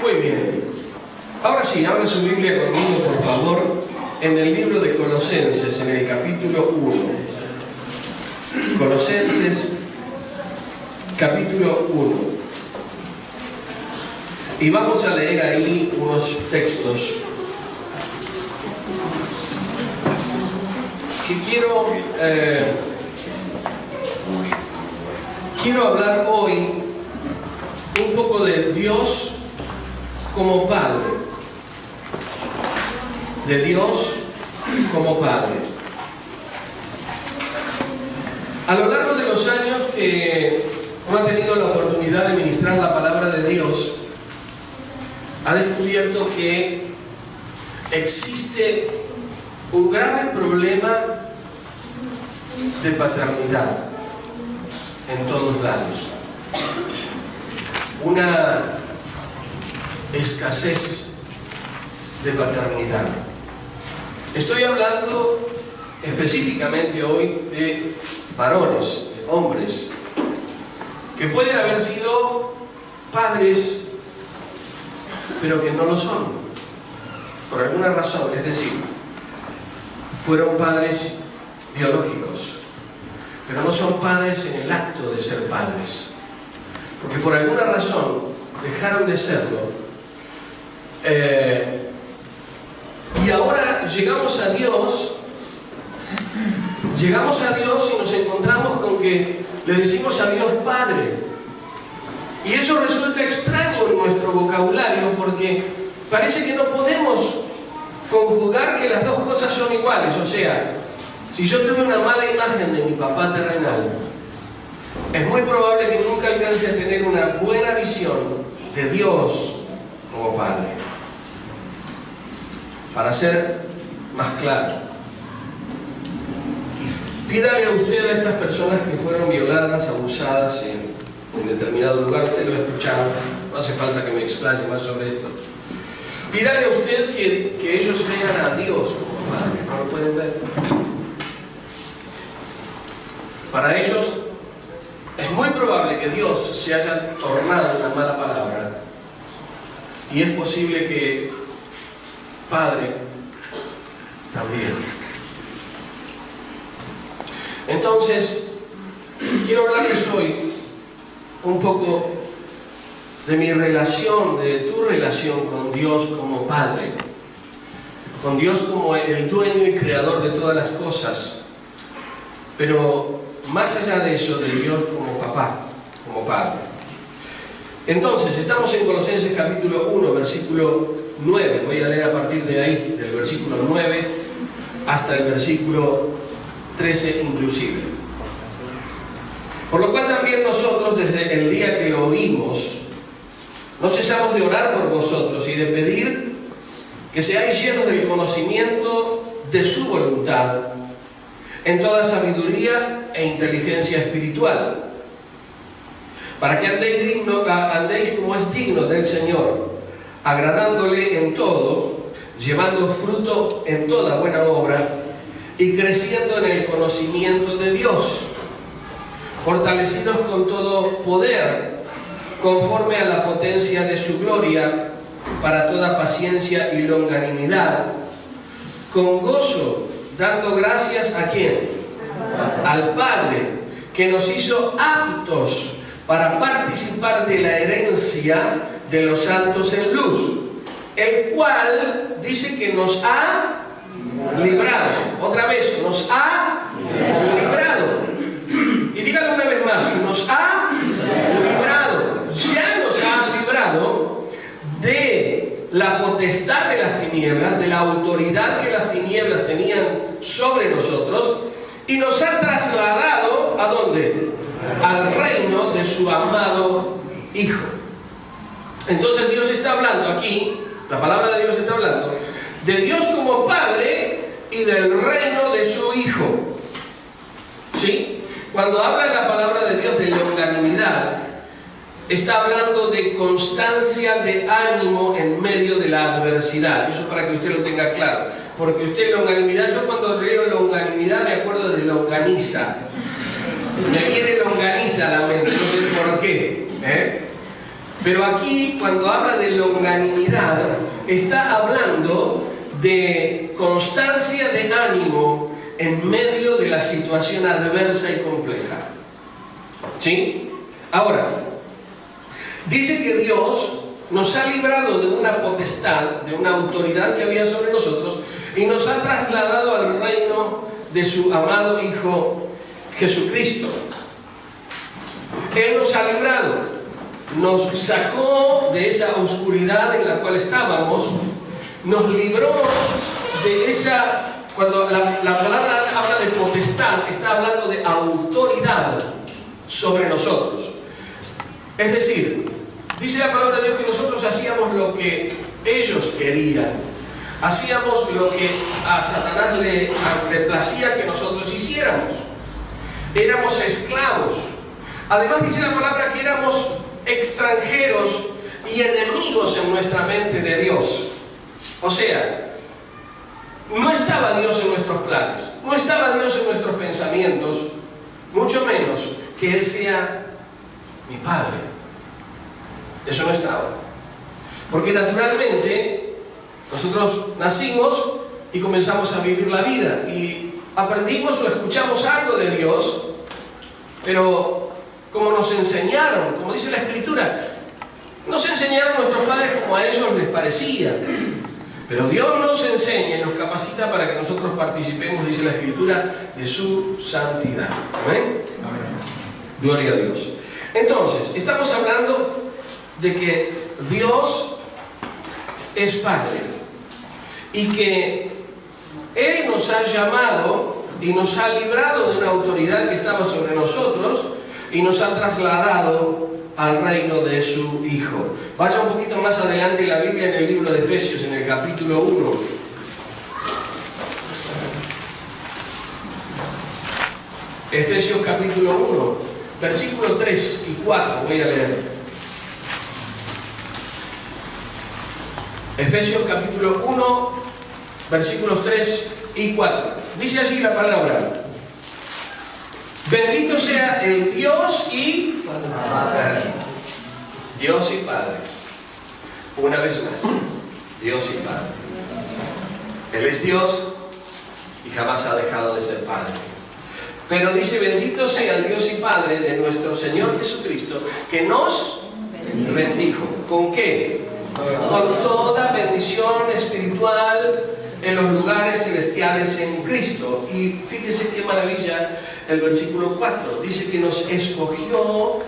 Muy bien. Ahora sí, abra su Biblia conmigo, por favor, en el libro de Colosenses, en el capítulo 1. Colosenses, capítulo 1. Y vamos a leer ahí unos textos que quiero hablar hoy un poco de Dios como Padre. De Dios como Padre. A lo largo de los años que uno ha tenido la oportunidad de ministrar la palabra de Dios, ha descubierto que existe un grave problema de paternidad en todos lados. Una escasez de paternidad. Estoy hablando específicamente hoy de varones, de hombres, que pueden haber sido padres, pero que no lo son, por alguna razón. Es decir, fueron padres biológicos, pero no son padres en el acto de ser padres, porque por alguna razón dejaron de serlo. Y ahora llegamos a Dios y nos encontramos con que le decimos a Dios Padre. Y eso resulta extraño en nuestro vocabulario, porque parece que no podemos conjugar que las dos cosas son iguales. O sea, si yo tuve una mala imagen de mi papá terrenal, es muy probable que nunca alcance a tener una buena visión de Dios como Padre. Para ser más claro, pídale a usted a estas personas que fueron violadas, abusadas en determinado lugar, usted lo ha escuchado, no hace falta que me explaye más sobre esto. Pídale a usted que ellos vean a Dios como Padre, no lo pueden ver. Para ellos es muy probable que Dios se haya tornado una mala palabra, y es posible que Padre también. Entonces, quiero hablarles hoy un poco de mi relación, de tu relación con Dios como Padre, con Dios como el dueño y creador de todas las cosas, pero más allá de eso, de Dios como papá, como Padre. Entonces, estamos en Colosenses capítulo 1, versículo 9. Voy a leer a partir de ahí, del versículo 9 hasta el versículo 13 inclusive. Por lo cual también nosotros, desde el día que lo oímos, no cesamos de orar por vosotros y de pedir que seáis llenos del conocimiento de su voluntad, en toda sabiduría e inteligencia espiritual, para que andéis como es digno del Señor, agradándole en todo, llevando fruto en toda buena obra y creciendo en el conocimiento de Dios, fortalecidos con todo poder, conforme a la potencia de su gloria, para toda paciencia y longanimidad, con gozo, dando gracias ¿a quién? Al Padre, que nos hizo aptos para participar de la herencia de los santos en luz, el cual dice que nos ha librado. Otra vez, nos ha librado. Y dígalo una vez más, nos ha librado. Ya nos ha librado de la potestad de las tinieblas, de la autoridad que las tinieblas tenían sobre nosotros, y nos ha trasladado ¿a dónde? Al reino de su amado Hijo. Entonces Dios está hablando aquí, la palabra de Dios está hablando de Dios como Padre y del reino de su Hijo. ¿Sí? Cuando habla la palabra de Dios de longanimidad, está hablando de constancia de ánimo en medio de la adversidad. Eso para que usted lo tenga claro. Porque usted longanimidad, yo cuando leo longanimidad me acuerdo de longaniza. Me viene longaniza a la mente, no sé por qué. Pero aquí, cuando habla de longanimidad, está hablando de constancia de ánimo en medio de la situación adversa y compleja. ¿Sí? Ahora, dice que Dios nos ha librado de una potestad, de una autoridad que había sobre nosotros, y nos ha trasladado al reino de su amado Hijo Jesucristo. Él nos ha librado, nos sacó de esa oscuridad en la cual estábamos, nos libró de esa... Cuando la palabra habla de potestad, está hablando de autoridad sobre nosotros. Es decir, dice la palabra de Dios que nosotros hacíamos lo que ellos querían. Hacíamos lo que a Satanás le placía que nosotros hiciéramos. Éramos esclavos. Además dice la palabra que éramos extranjeros y enemigos en nuestra mente de Dios. O sea, no estaba Dios en nuestros planes, no estaba Dios en nuestros pensamientos, mucho menos que Él sea mi Padre. Eso no estaba. Porque naturalmente nosotros nacimos y comenzamos a vivir la vida y aprendimos o escuchamos algo de Dios, pero como nos enseñaron, como dice la Escritura, nos enseñaron nuestros padres como a ellos les parecía. Pero Dios nos enseña y nos capacita para que nosotros participemos, dice la Escritura, de su santidad. ¿Amén? Amén. Gloria a Dios. Entonces, estamos hablando de que Dios es Padre y que Él nos ha llamado y nos ha librado de una autoridad que estaba sobre nosotros y nos ha trasladado al reino de su Hijo. Vaya un poquito más adelante en la Biblia, en el libro de Efesios, en el capítulo 1. Efesios capítulo 1, versículos 3 y 4, voy a leer. Efesios capítulo 1, versículos 3 y 4. Dice así la palabra: bendito sea el Dios y Padre. Dios y Padre. Una vez más, Dios y Padre. Él es Dios y jamás ha dejado de ser Padre. Pero dice: bendito sea el Dios y Padre de nuestro Señor Jesucristo, que nos bendijo. ¿Con qué? Con toda bendición espiritual en los lugares celestiales en Cristo. Y fíjese qué maravilla el versículo 4. Dice que nos escogió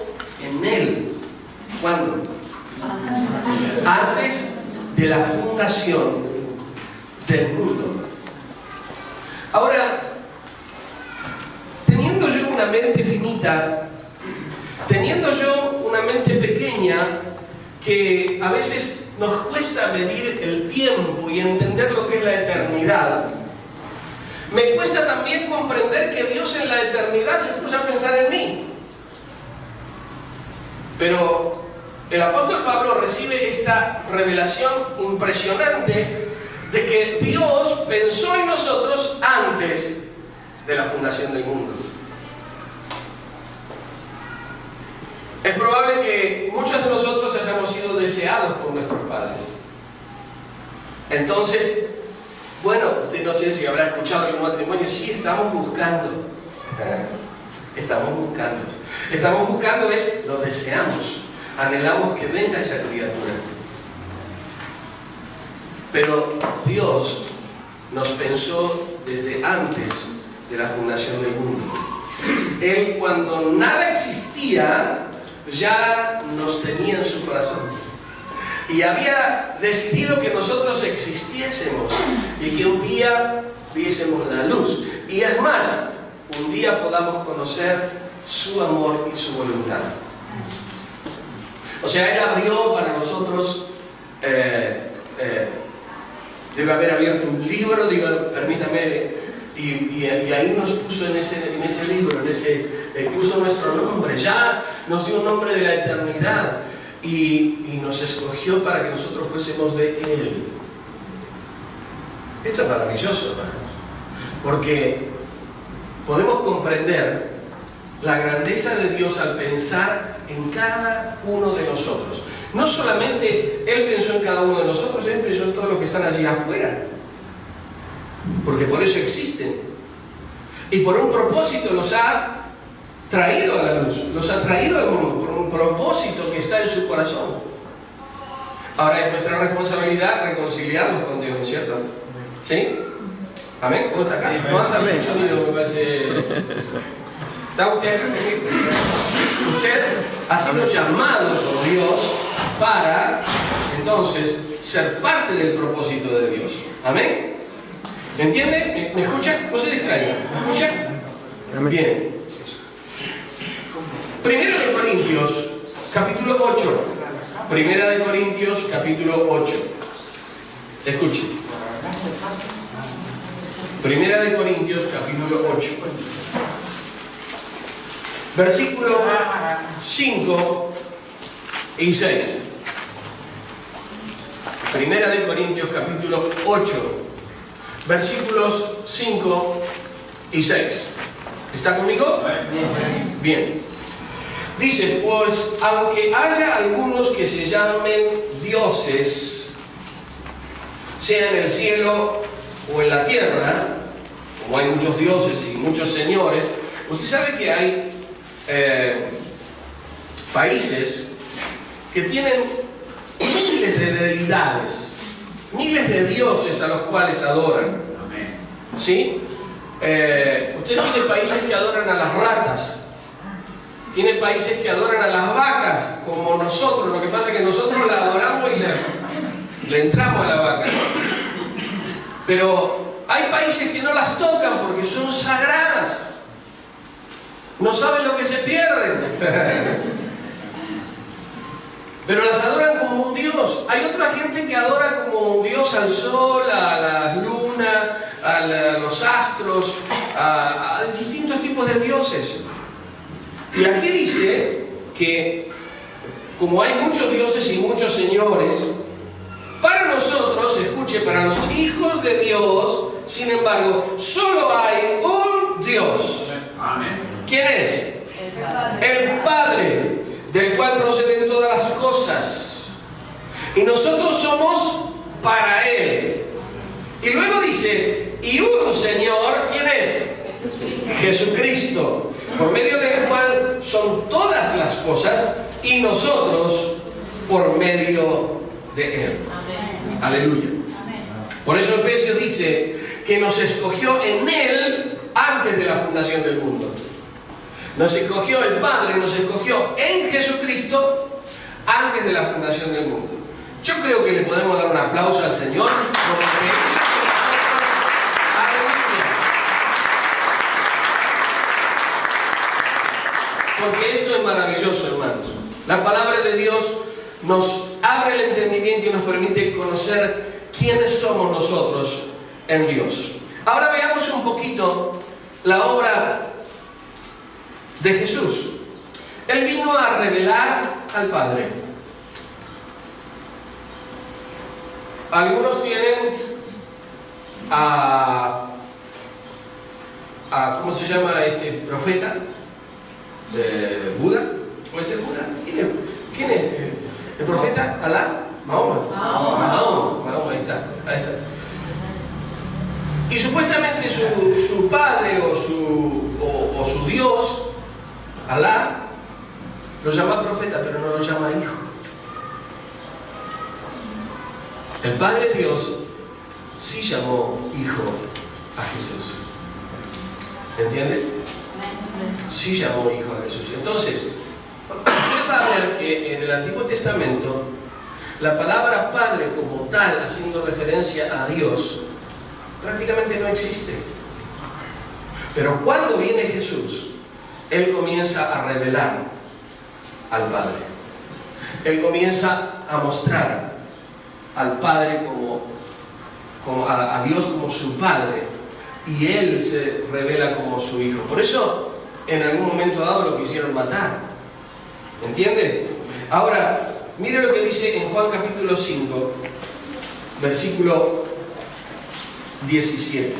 en Él. ¿Cuándo? Antes de la fundación del mundo. Ahora, teniendo yo una mente finita, teniendo yo una mente pequeña, que a veces nos cuesta medir el tiempo y entender lo que es la eternidad, me cuesta también comprender que Dios en la eternidad se puso a pensar en mí. Pero el apóstol Pablo recibe esta revelación impresionante de que Dios pensó en nosotros antes de la fundación del mundo. Es probable que muchos de nosotros hayamos sido deseados por nuestros padres. Entonces, bueno, usted no sé si habrá escuchado en un matrimonio, sí, estamos buscando. Estamos buscando. Estamos buscando es, lo deseamos. Anhelamos que venga esa criatura. Pero Dios nos pensó desde antes de la fundación del mundo. Él, cuando nada existía, ya nos tenía en su corazón. Y había decidido que nosotros existiésemos y que un día viésemos la luz. Y es más, un día podamos conocer su amor y su voluntad. O sea, Él abrió para nosotros, debe haber abierto un libro, digo, permítame, y ahí nos puso en ese libro, puso nuestro nombre, ya nos dio un nombre de la eternidad y nos escogió para que nosotros fuésemos de Él. Esto es maravilloso, hermanos, porque podemos comprender la grandeza de Dios al pensar en cada uno de nosotros. No solamente Él pensó en cada uno de nosotros, Él pensó en todos los que están allí afuera. Porque por eso existen. Y por un propósito los ha traído a la luz, los ha traído al mundo, por un propósito que está en su corazón. Ahora es nuestra responsabilidad reconciliarnos con Dios, ¿no es cierto? ¿Sí? ¿Amén? ¿Cómo está acá? No anda bien, sonido me parece. ¿Está usted acá conmigo? Usted ha sido llamado por Dios para, entonces, ser parte del propósito de Dios. ¿Amén? ¿Me entiende? ¿Me escucha? No se distraiga. ¿Me escucha? Bien. Primera de Corintios, capítulo 8. Primera de Corintios, capítulo 8. Escuche. Primera de Corintios, capítulo 8. Versículos 5 y 6. Primera de Corintios, capítulo 8. Versículos 5 y 6. ¿Está conmigo? Bien. Dice, pues aunque haya algunos que se llamen dioses, sea en el cielo o en la tierra, como hay muchos dioses y muchos señores, usted sabe que hay países que tienen miles de deidades, miles de dioses a los cuales adoran. ¿Sí? Usted tiene países que adoran a las ratas, tiene países que adoran a las vacas, como nosotros. Lo que pasa es que nosotros la adoramos y le entramos a la vaca, ¿no? Pero hay países que no las tocan porque son sagradas. No saben lo que se pierden. Pero las adoran como un dios. Hay otra gente que adora como un dios al sol, a la luna, a los astros, a distintos tipos de dioses. Y aquí dice que, como hay muchos dioses y muchos señores, para nosotros, escuche, para los hijos de Dios, sin embargo, solo hay un Dios. Amén. ¿Quién es? El Padre, del cual proceden todas las cosas. Y nosotros somos para Él. Y luego dice, y un Señor, ¿quién es? Jesucristo, por medio del cual son todas las cosas, y nosotros por medio de Él. Amén. Aleluya. Amén. Por eso Efesios dice que nos escogió en Él antes de la fundación del mundo. Nos escogió el Padre, nos escogió en Jesucristo antes de la fundación del mundo. Yo creo que le podemos dar un aplauso al Señor por lo que hizo. Porque esto es maravilloso, hermanos. La palabra de Dios nos abre el entendimiento y nos permite conocer quiénes somos nosotros en Dios. Ahora veamos un poquito la obra de Jesús. Él vino a revelar al Padre. Algunos tienen a ¿cómo se llama este profeta? ¿Buda? ¿Puede ser Buda? ¿Quién es? ¿El profeta? ¿Alá? ¿Mahoma? Mahoma, ahí está. Y supuestamente su padre o su Dios, Alá, lo llama profeta, pero no lo llama hijo. El Padre Dios sí llamó hijo a Jesús. ¿Entiende? Sí llamó hijo a Jesús. Entonces, usted va a ver que en el Antiguo Testamento la palabra Padre como tal, haciendo referencia a Dios, prácticamente no existe. Pero cuando viene Jesús, Él comienza a revelar al Padre. Él comienza a mostrar al Padre a Dios como su Padre, y Él se revela como su Hijo. Por eso en algún momento dado lo quisieron matar. ¿Entiende? Ahora, mire lo que dice en Juan capítulo 5, versículo 17.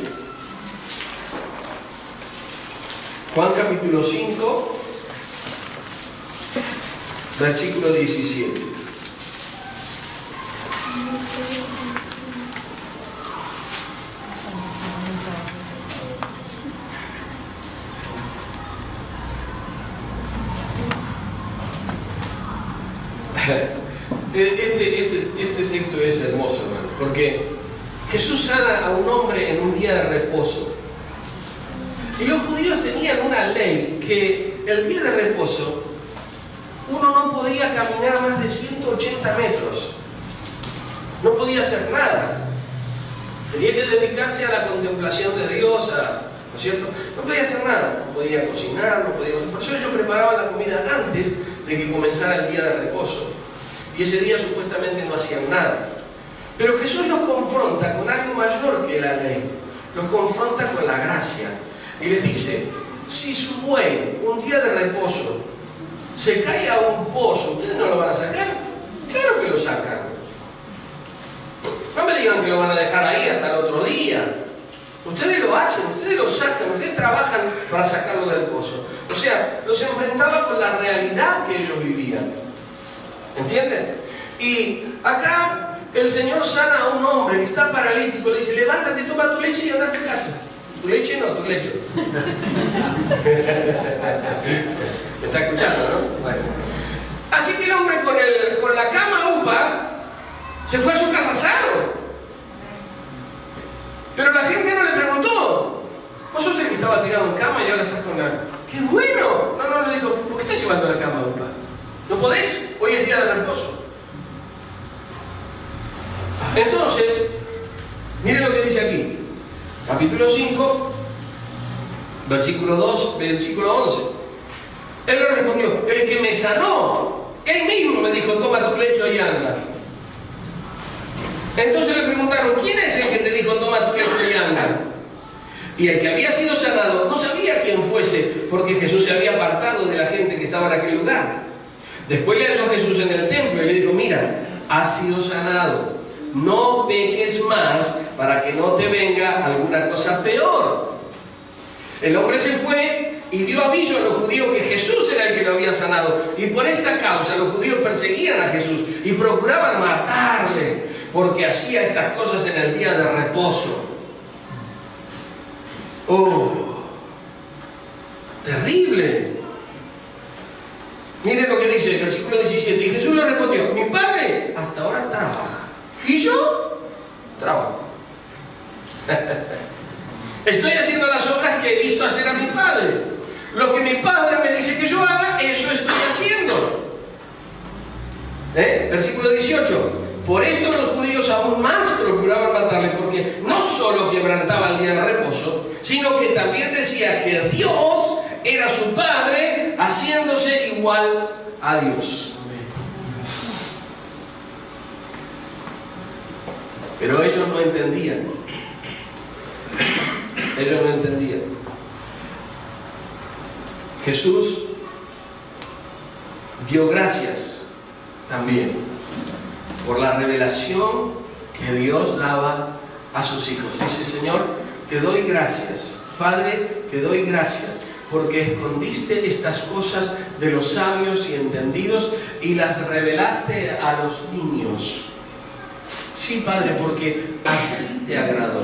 Juan capítulo 5, versículo 17. Este texto es hermoso, hermano, porque Jesús sana a un hombre en un día de reposo. Y los judíos tenían una ley que el día de reposo uno no podía caminar más de 180 metros. No podía hacer nada. Tenía que dedicarse a la contemplación de Dios, ¿no es cierto? No podía hacer nada. No podía cocinar, no podía hacer. Por eso ellos preparaban la comida antes de que comenzara el día de reposo. Y ese día supuestamente no hacían nada. Pero Jesús los confronta con algo mayor que la ley. Los confronta con la gracia. Y les dice, si su buey un día de reposo se cae a un pozo, ¿ustedes no lo van a sacar? Claro que lo sacan. No me digan que lo van a dejar ahí hasta el otro día. Ustedes lo hacen, ustedes lo sacan, ustedes trabajan para sacarlo del pozo. O sea, los enfrentaba con la realidad que ellos vivían. ¿Entienden? Y acá el Señor sana a un hombre que está paralítico, le dice, levántate, toma tu leche y anda a tu casa. Tu leche no, tu lecho. ¿Me está escuchando, no? Bueno. Así que el hombre con la cama upa se fue a su casa sano. Pero la gente no le preguntó, vos sos el que estaba tirado en cama y ahora estás con la... ¡Qué bueno! No, le digo, ¿por qué estás llevando la cama upa? ¿No podés? Hoy es día de reposo. Entonces, miren lo que dice aquí. Capítulo 5, versículo 2, versículo 11. Él le respondió, el que me sanó, él mismo me dijo, toma tu lecho y anda. Entonces le preguntaron, ¿quién es el que te dijo, toma tu lecho y anda? Y el que había sido sanado no sabía quién fuese, porque Jesús se había apartado de la gente que estaba en aquel lugar. Después le halló Jesús en el templo y le dijo, mira, has sido sanado. No peques más para que no te venga alguna cosa peor. El hombre se fue y dio aviso a los judíos que Jesús era el que lo había sanado. Y por esta causa los judíos perseguían a Jesús y procuraban matarle, porque hacía estas cosas en el día de reposo. ¡Oh! ¡Terrible! Miren lo que dice el versículo 17. Y Jesús le respondió, mi padre hasta ahora trabaja. ¿Y yo? Trabajo. Estoy haciendo las obras que he visto hacer a mi padre. Lo que mi padre me dice que yo haga, eso estoy haciendo. Versículo 18. Por esto los judíos aún más procuraban matarle, porque no solo quebrantaba el día de reposo, sino que también decía que Dios era su padre, haciéndose igual a Dios. Pero ellos no entendían. Ellos no entendían. Jesús dio gracias también por la revelación que Dios daba a sus hijos. Dice, Señor, te doy gracias. Padre, te doy gracias porque escondiste estas cosas de los sabios y entendidos y las revelaste a los niños. Sí, Padre, porque así te agradó.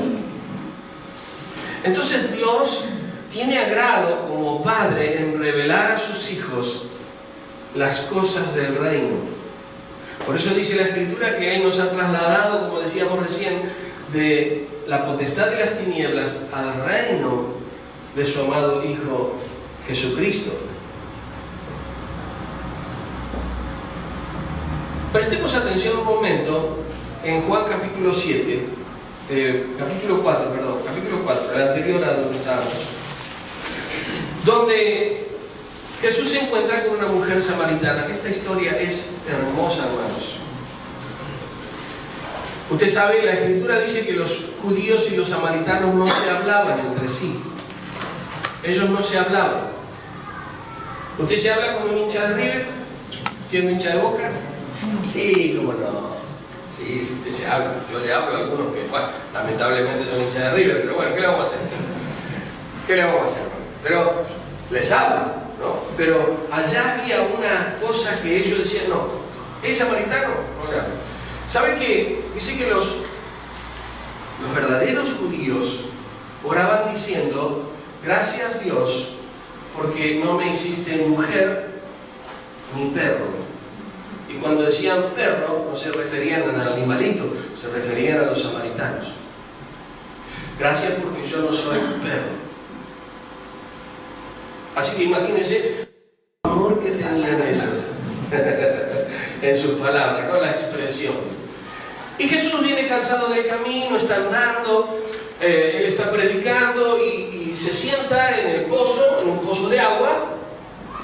Entonces Dios tiene agrado como Padre en revelar a sus hijos las cosas del reino. Por eso dice la Escritura que Él nos ha trasladado, como decíamos recién, de la potestad de las tinieblas al reino de su amado Hijo Jesucristo. Prestemos atención un momento en Juan capítulo 4, el anterior a donde estábamos, donde Jesús se encuentra con una mujer samaritana. Esta historia es hermosa, hermanos. Usted sabe, la Escritura dice que los judíos y los samaritanos no se hablaban entre sí. Ellos no se hablaban. ¿Usted se habla con un hincha de River? ¿Siendo hincha de Boca? Sí, cómo no. Sí, usted se habla. Yo le hablo a algunos que, bueno, lamentablemente son hinchas de River, pero bueno, ¿qué le vamos a hacer? ¿Qué le vamos a hacer? Pero les hablo, ¿no? Pero allá había una cosa que ellos decían, no, ¿es samaritano? No le hablo. ¿Sabe qué? Dice que los verdaderos judíos oraban diciendo, gracias Dios, porque no me hiciste mujer ni perro. Y Y cuando decían perro, no se referían al animalito, se referían a los samaritanos. Gracias porque yo no soy perro. Así que imagínense el amor que tenían ellos en sus palabras, ¿no? La expresión. Y Jesús viene cansado del camino, está andando, él está predicando y se sienta en el pozo, en un pozo de agua,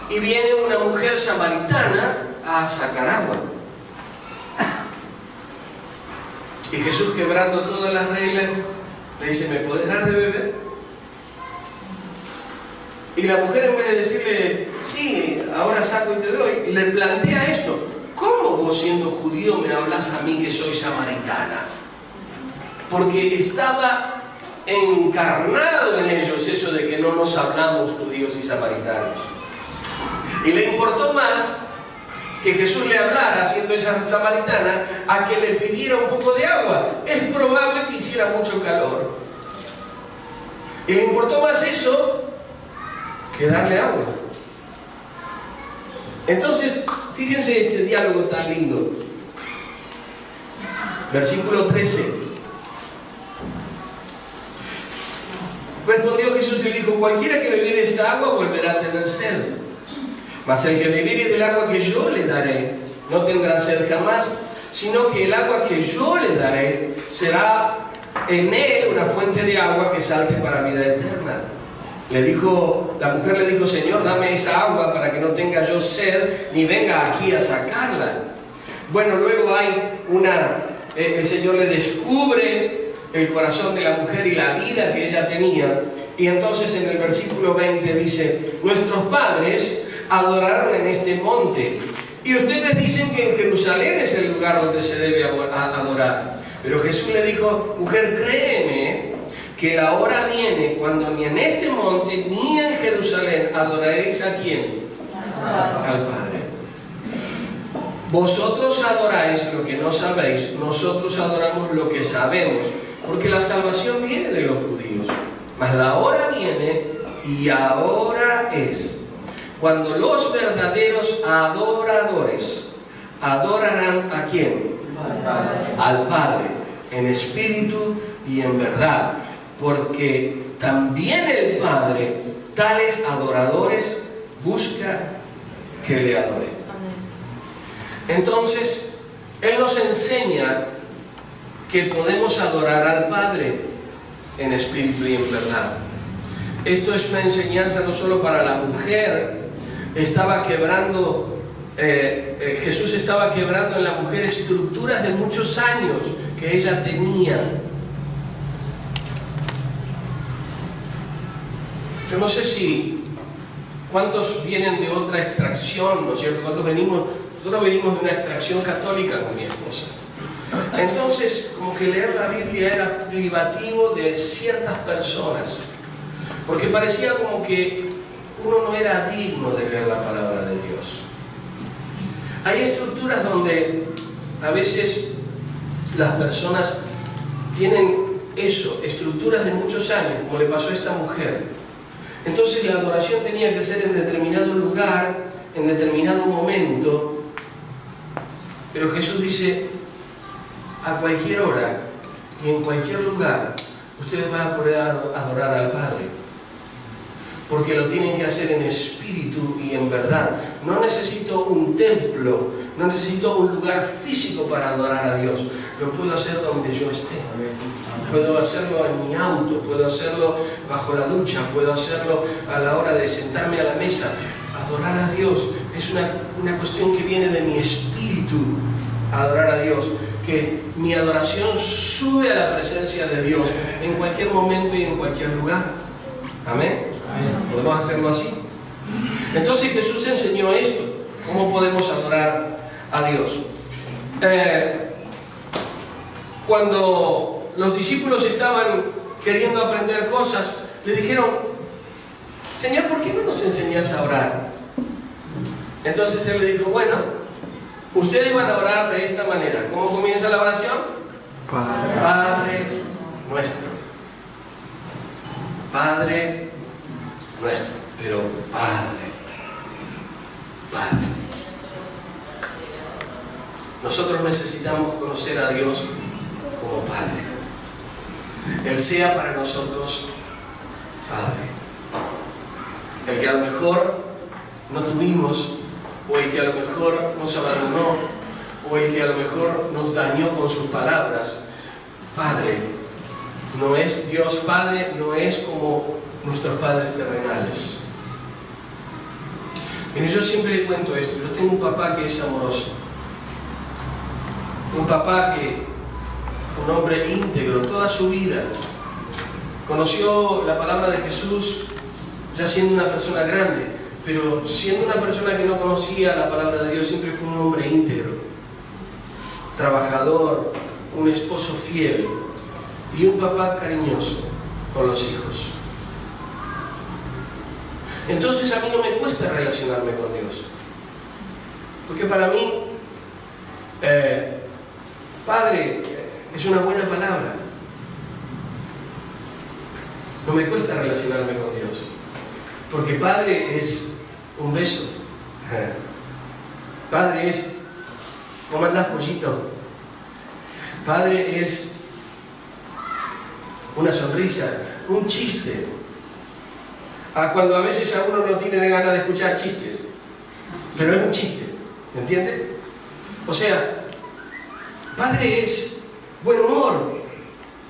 y viene una mujer samaritana a sacar agua. Y Jesús, quebrando todas las reglas, le dice: ¿me puedes dar de beber? Y la mujer, en vez de decirle: sí, ahora saco y te doy, le plantea esto: ¿cómo vos, siendo judío, me hablas a mí que soy samaritana? Porque estaba encarnado en ellos eso de que no nos hablamos judíos y samaritanos. Y le importó más que Jesús le hablara, siendo esa samaritana, a que le pidiera un poco de agua. Es probable que hiciera mucho calor. Y le importó más eso que darle agua. Entonces, fíjense este diálogo tan lindo. Versículo 13. Respondió Jesús y le dijo: cualquiera que bebiere esta agua volverá a tener sed. Mas el que bebiere del agua que yo le daré no tendrá sed jamás, sino que el agua que yo le daré será en él una fuente de agua que salte para vida eterna. La mujer le dijo: Señor, dame esa agua para que no tenga yo sed ni venga aquí a sacarla. Bueno, luego el Señor le descubre el corazón de la mujer y la vida que ella tenía. Y entonces en el versículo 20 dice: nuestros padres adoraron en este monte, y ustedes dicen que en Jerusalén es el lugar donde se debe adorar. Pero Jesús le dijo: mujer, créeme que la hora viene cuando ni en este monte ni en Jerusalén adoraréis ¿a quién? Al Padre. Vosotros adoráis lo que no sabéis, nosotros adoramos lo que sabemos, porque la salvación viene de los judíos. Mas la hora viene, y ahora es, cuando los verdaderos adoradores adorarán ¿a quién? Al Padre, en espíritu y en verdad, porque también el Padre tales adoradores busca que le adoren. Entonces, Él nos enseña que podemos adorar al Padre en espíritu y en verdad. Esto es una enseñanza no solo para la mujer. Jesús estaba quebrando en la mujer estructuras de muchos años que ella tenía. Yo no sé cuántos vienen de otra extracción, ¿no es cierto? ¿Cuántos venimos? Nosotros venimos de una extracción católica con mi esposa. Entonces, como que leer la Biblia era privativo de ciertas personas, porque parecía como que uno no era digno de leer la palabra de Dios. Hay estructuras donde a veces las personas tienen estructuras de muchos años, como le pasó a esta mujer. Entonces la adoración tenía que ser en determinado lugar, en determinado momento, pero Jesús dice: a cualquier hora y en cualquier lugar ustedes van a poder adorar al Padre, porque lo tienen que hacer en espíritu y en verdad. No necesito un templo, no necesito un lugar físico para adorar a Dios. Lo puedo hacer donde yo esté. Puedo hacerlo en mi auto, puedo hacerlo bajo la ducha, puedo hacerlo a la hora de sentarme a la mesa. Adorar a Dios es una cuestión que viene de mi espíritu. Adorar a Dios, que mi adoración sube a la presencia de Dios en cualquier momento y en cualquier lugar. Amén. ¿Podemos hacerlo así? Entonces Jesús enseñó esto: cómo podemos adorar a Dios. Cuando los discípulos estaban queriendo aprender cosas, le dijeron: Señor, ¿por qué no nos enseñas a orar? Entonces Él le dijo: bueno, ustedes van a orar de esta manera. ¿Cómo comienza la oración? Padre nuestro. Padre nuestro, pero Padre. necesitamos conocer a Dios como Padre. Él sea para nosotros Padre. El que a lo mejor no tuvimos, o el que a lo mejor nos abandonó, o el que a lo mejor nos dañó con sus palabras. Padre, no es Dios Padre, no es como nuestros padres terrenales. Mire, yo siempre le cuento esto. Yo tengo un papá que es amoroso, un papá que, un hombre íntegro toda su vida, conoció la palabra de Jesús ya siendo una persona grande, pero siendo una persona que no conocía la palabra de Dios, siempre fue un hombre íntegro, trabajador, un esposo fiel y un papá cariñoso con los hijos. Entonces a mí no me cuesta relacionarme con Dios, porque para mí Padre es una buena palabra. No me cuesta relacionarme con Dios, porque Padre es un beso. Padre es, ¿cómo andás, pollito? Padre es una sonrisa, un chiste. Cuando a veces a uno no tiene ganas de escuchar chistes, pero es un chiste, ¿me entiende? O sea, Padre es buen humor.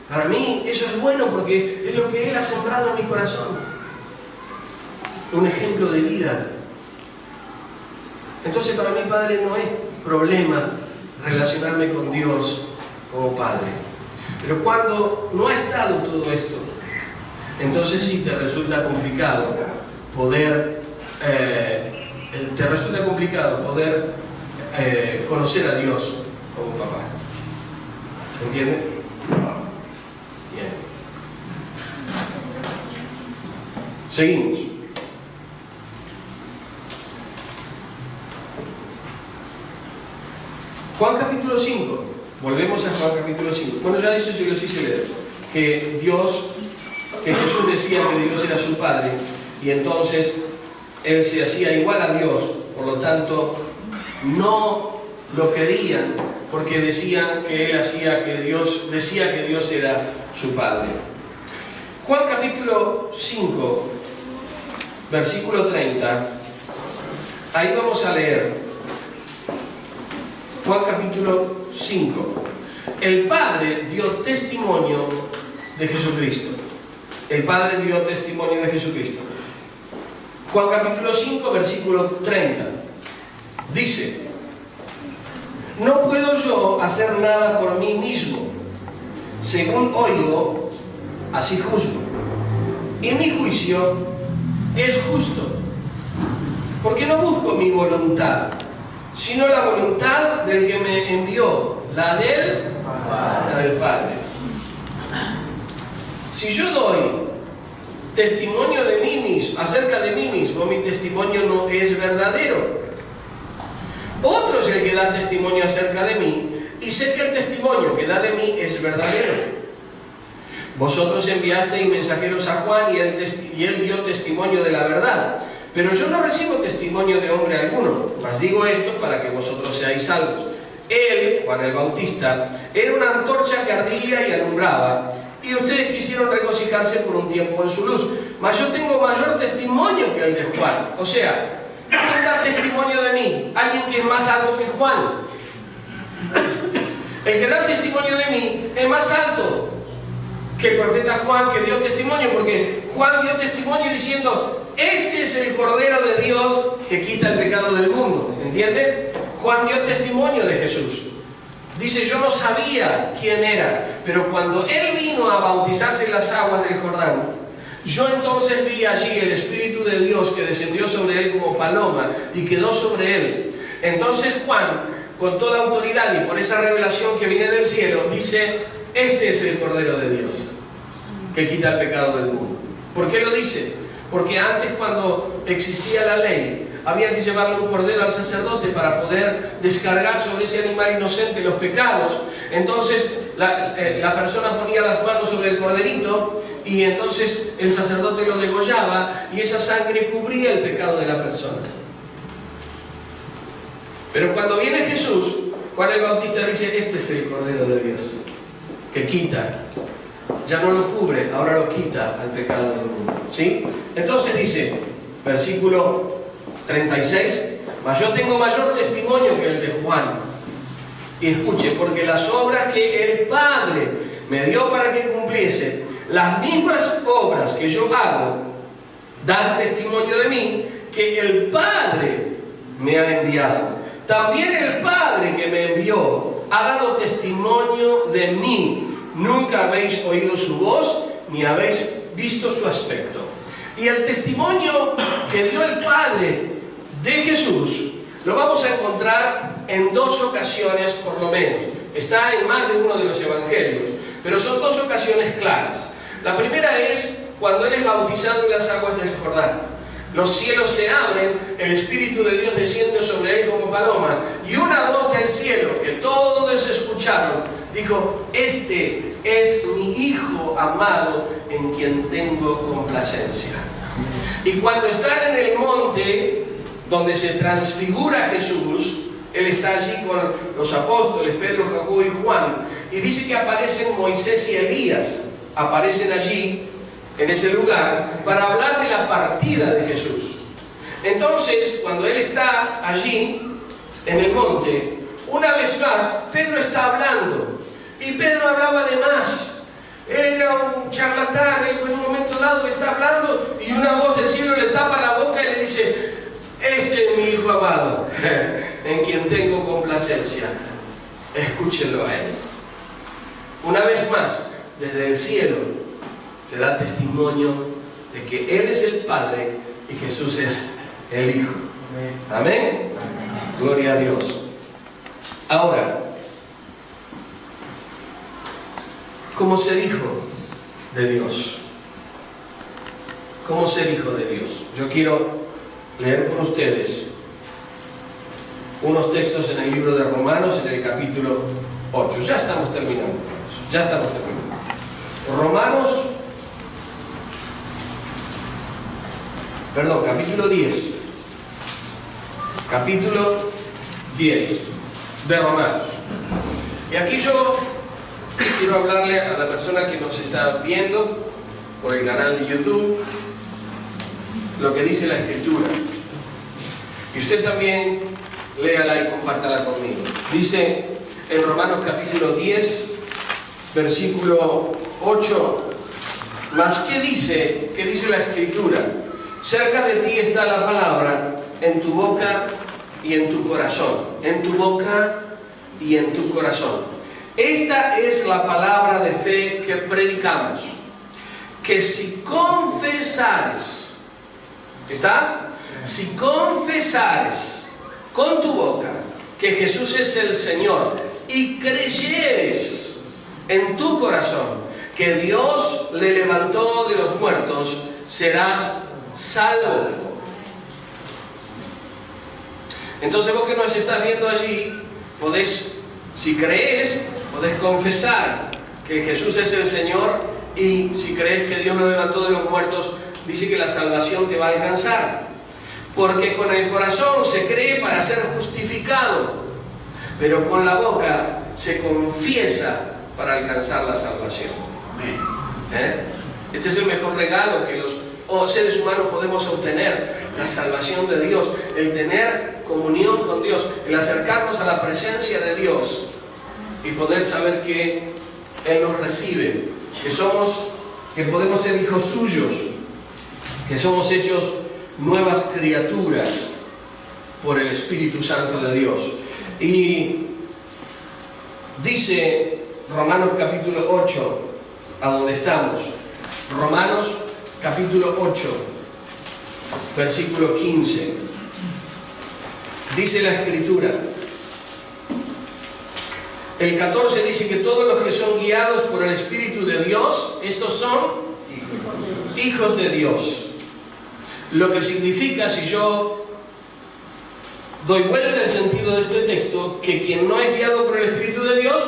Para mí eso es bueno porque es lo que Él ha sembrado en mi corazón. Un ejemplo de vida. Entonces para mí, Padre, no es problema relacionarme con Dios como Padre. Pero cuando no ha estado todo esto, entonces sí te resulta complicado poder conocer a Dios como papá. ¿Entiende? Bien. Seguimos. Juan capítulo 5. Volvemos a Juan capítulo 5. Bueno, ya dice, yo sí se lee, que Jesús decía que Dios era su Padre, y entonces Él se hacía igual a Dios, por lo tanto no lo querían porque decían que Él decía que Dios era su Padre. Juan capítulo 5, versículo 30, ahí vamos a leer. Juan capítulo 5. El Padre dio testimonio de Jesucristo. El Padre dio testimonio de Jesucristo. Juan capítulo 5, versículo 30. Dice: no puedo yo hacer nada por mí mismo. Según oigo, así juzgo. Y mi juicio es justo, porque no busco mi voluntad, sino la voluntad del que me envió, la del Padre. Si yo doy testimonio de mí mismo, acerca de mí mismo, mi testimonio no es verdadero. Otro es el que da testimonio acerca de mí, y sé que el testimonio que da de mí es verdadero. Vosotros enviasteis mensajeros a Juan, y él dio testimonio de la verdad. Pero yo no recibo testimonio de hombre alguno, mas digo esto para que vosotros seáis salvos. Él, Juan el Bautista, era una antorcha que ardía y alumbraba, y ustedes quisieron regocijarse por un tiempo en su luz. Mas yo tengo mayor testimonio que el de Juan. O sea, ¿quién da testimonio de mí? Alguien que es más alto que Juan. El que da testimonio de mí es más alto que el profeta Juan, que dio testimonio, porque Juan dio testimonio diciendo: este es el Cordero de Dios que quita el pecado del mundo. ¿Entienden? Juan dio testimonio de Jesús. Dice: yo no sabía quién era, pero cuando Él vino a bautizarse en las aguas del Jordán, yo entonces vi allí el Espíritu de Dios que descendió sobre Él como paloma y quedó sobre Él. Entonces Juan, con toda autoridad y por esa revelación que viene del cielo, dice: este es el Cordero de Dios que quita el pecado del mundo. ¿Por qué lo dice? Porque antes, cuando existía la ley, había que llevarle un cordero al sacerdote para poder descargar sobre ese animal inocente los pecados. Entonces la persona ponía las manos sobre el corderito, y entonces el sacerdote lo degollaba, y esa sangre cubría el pecado de la persona. Pero cuando viene Jesús, Juan el Bautista dice, este es el Cordero de Dios, que quita, ya no lo cubre, ahora lo quita al pecado del mundo. ¿Sí? Entonces dice, versículo 36, mas yo tengo mayor testimonio que el de Juan. Y escuche, porque las obras que el Padre me dio para que cumpliese, las mismas obras que yo hago, dan testimonio de mí, que el Padre me ha enviado. También el Padre que me envió ha dado testimonio de mí. Nunca habéis oído su voz, ni habéis visto su aspecto. Y el testimonio que dio el Padre de Jesús lo vamos a encontrar en dos ocasiones por lo menos. Está en más de uno de los evangelios, pero son dos ocasiones claras. La primera es cuando Él es bautizado en las aguas del Jordán. Los cielos se abren, el Espíritu de Dios desciende sobre Él como paloma, y una voz del cielo que todos escucharon dijo, este es mi Hijo amado en quien tengo complacencia. Y cuando están en el monte donde se transfigura Jesús, Él está allí con los apóstoles, Pedro, Jacobo y Juan, y dice que aparecen Moisés y Elías, aparecen allí en ese lugar para hablar de la partida de Jesús. Entonces, cuando Él está allí en el monte, una vez más, Pedro está hablando, y Pedro hablaba de más. Él era un charlatán, él en un momento dado está hablando y una voz del cielo le tapa la boca y le dice, este es mi Hijo amado, en quien tengo complacencia, escúchenlo a Él. Una vez más, desde el cielo se da testimonio de que Él es el Padre y Jesús es el Hijo. Amén. Gloria a Dios. Ahora, ¿cómo ser hijo de Dios? ¿Cómo ser hijo de Dios? Yo quiero leer con ustedes unos textos en el libro de Romanos, en el capítulo 8. Ya estamos terminando. Ya estamos terminando. Romanos, capítulo 10. Capítulo 10 de Romanos. Y aquí yo quiero hablarle a la persona que nos está viendo por el canal de YouTube lo que dice la Escritura. Y usted también léala y compártala conmigo. Dice en Romanos capítulo 10, versículo 8, ¿mas qué dice? ¿Qué dice la Escritura? Cerca de ti está la palabra, en tu boca y en tu corazón. En tu boca y en tu corazón. Esta es la palabra de fe que predicamos, que si confesares, ¿está? Si confesares con tu boca que Jesús es el Señor y creyeres en tu corazón que Dios le levantó de los muertos, serás salvo. Entonces vos que nos estás viendo allí, podés, si crees, podés confesar que Jesús es el Señor, y si crees que Dios lo levantó de los muertos, dice que la salvación te va a alcanzar. Porque con el corazón se cree para ser justificado, pero con la boca se confiesa para alcanzar la salvación. Este es el mejor regalo que los seres humanos podemos obtener, la salvación de Dios, el tener comunión con Dios, el acercarnos a la presencia de Dios y poder saber que Él nos recibe, que podemos ser hijos suyos, que somos hechos nuevas criaturas por el Espíritu Santo de Dios. Y dice Romanos capítulo 8, a donde estamos, Romanos capítulo 8, versículo 15, dice la Escritura, el 14 dice que todos los que son guiados por el Espíritu de Dios, estos son hijos de Dios. Lo que significa, si yo doy vuelta el sentido de este texto, que quien no es guiado por el Espíritu de Dios,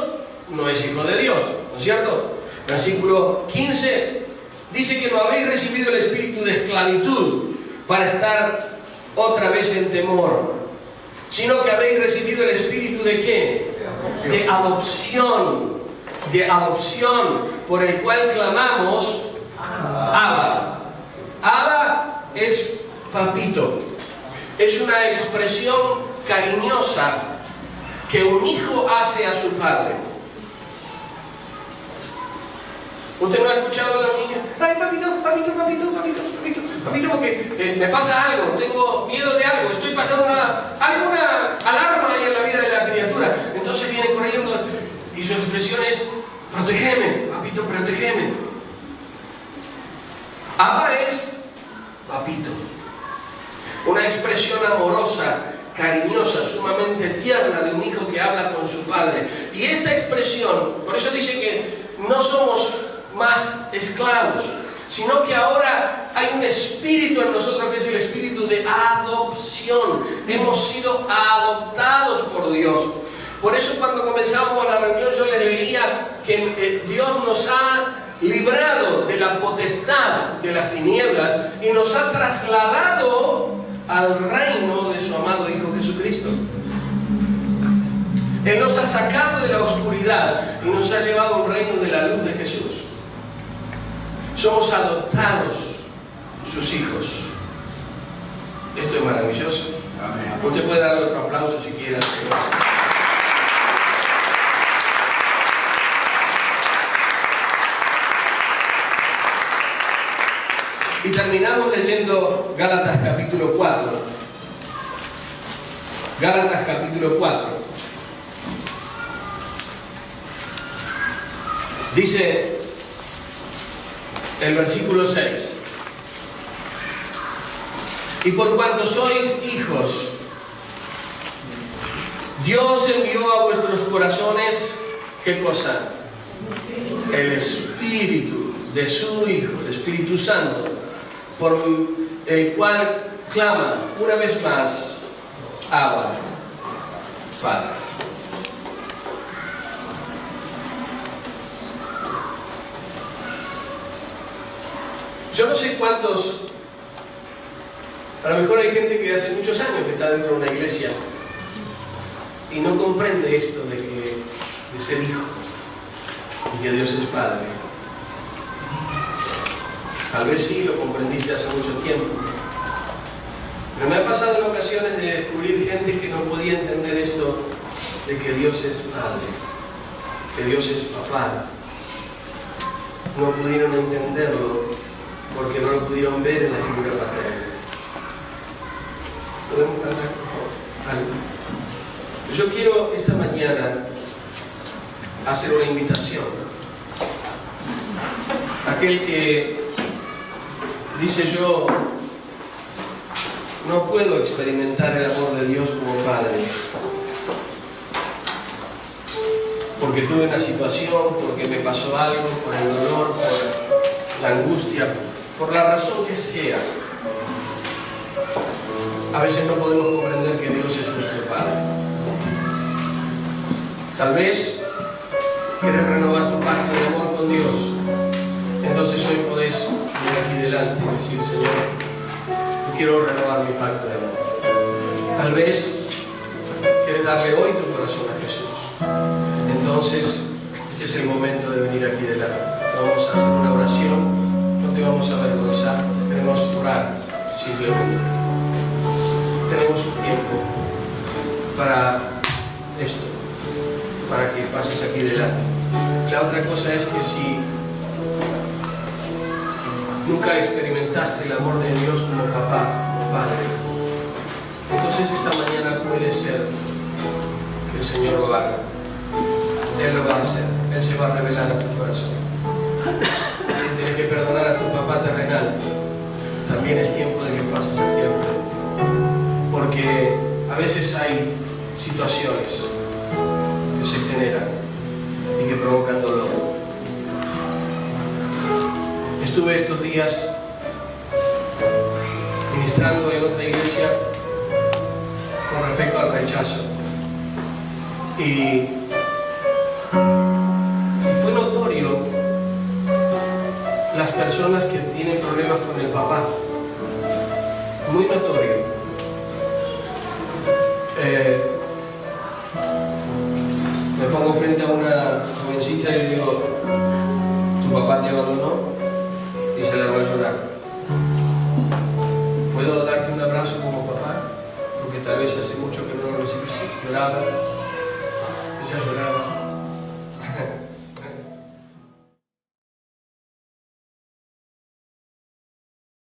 no es hijo de Dios, ¿no es cierto? Versículo 15 dice que no habéis recibido el espíritu de esclavitud para estar otra vez en temor, sino que habéis recibido el espíritu de ¿qué? de adopción, por el cual clamamos Abba. Abba es papito, es una expresión cariñosa que un hijo hace a su padre. ¿Usted no ha escuchado a la niña? Ay, papito, papito, papito, papito, papito, papito, porque me pasa algo, tengo miedo de algo, estoy pasando alguna alarma ahí en la vida de la criatura. Entonces viene corriendo y su expresión es: protégeme, papito, protégeme. Abba es papito, una expresión amorosa, cariñosa, sumamente tierna de un hijo que habla con su padre. Y esta expresión, por eso dice que no somos más esclavos, sino que ahora hay un espíritu en nosotros que es el espíritu de adopción. Hemos sido adoptados por Dios. Por eso cuando comenzábamos la reunión yo les leía que Dios nos ha librado de la potestad de las tinieblas y nos ha trasladado al reino de su amado Hijo Jesucristo. Él nos ha sacado de la oscuridad y nos ha llevado a un reino de la luz de Jesús. Somos adoptados, sus hijos. Esto es maravilloso. Amén. Usted puede darle otro aplauso si quiere. Y terminamos leyendo Gálatas capítulo 4. Gálatas capítulo 4. Dice el versículo 6: y por cuanto sois hijos, Dios envió a vuestros corazones, ¿qué cosa? El Espíritu de su Hijo, el Espíritu Santo, por el cual clama una vez más: Abba, Padre. Yo no sé cuántos, a lo mejor hay gente que hace muchos años que está dentro de una iglesia y no comprende esto de ser hijos y que Dios es Padre. Tal vez sí lo comprendiste hace mucho tiempo, pero me ha pasado en ocasiones de descubrir gente que no podía entender esto de que Dios es Padre, que Dios es Papá. No pudieron entenderlo porque no lo pudieron ver en la figura paterna. ¿Podemos cantar, por favor? Yo quiero esta mañana hacer una invitación. Aquel que dice: yo no puedo experimentar el amor de Dios como Padre, porque tuve una situación, porque me pasó algo, por el dolor, por la angustia, por la razón que sea. A veces no podemos comprender que Dios es nuestro Padre. Tal vez quieres renovar tu pacto de amor con Dios. Entonces hoy podés venir aquí delante y decir: Señor, yo quiero renovar mi pacto de amor. Tal vez quieres darle hoy tu corazón a Jesús. Entonces este es el momento de venir aquí delante. Vamos a hacer una oración. No te vamos a avergonzar, queremos orar simplemente. Tenemos un tiempo para esto, para que pases aquí delante. La otra cosa es que si nunca experimentaste el amor de Dios como papá o padre, entonces esta mañana puede ser que el Señor lo haga. Él lo va a hacer, Él se va a revelar a tu corazón. Tienes que perdonar a tu papá terrenal. También es tiempo de que pases aquí al frente, porque a veces hay situaciones que se generan y que provocan dolor. Estuve estos días ministrando en otra iglesia con respecto al rechazo y fue notorio las personas que tienen problemas con el papá, muy notorio. Me frente a una jovencita y le digo, tu papá te abandonó, y se largó a llorar. ¿Puedo darte un abrazo como papá? Porque tal vez hace mucho que no lo recibiste. Lloraba, ella lloraba.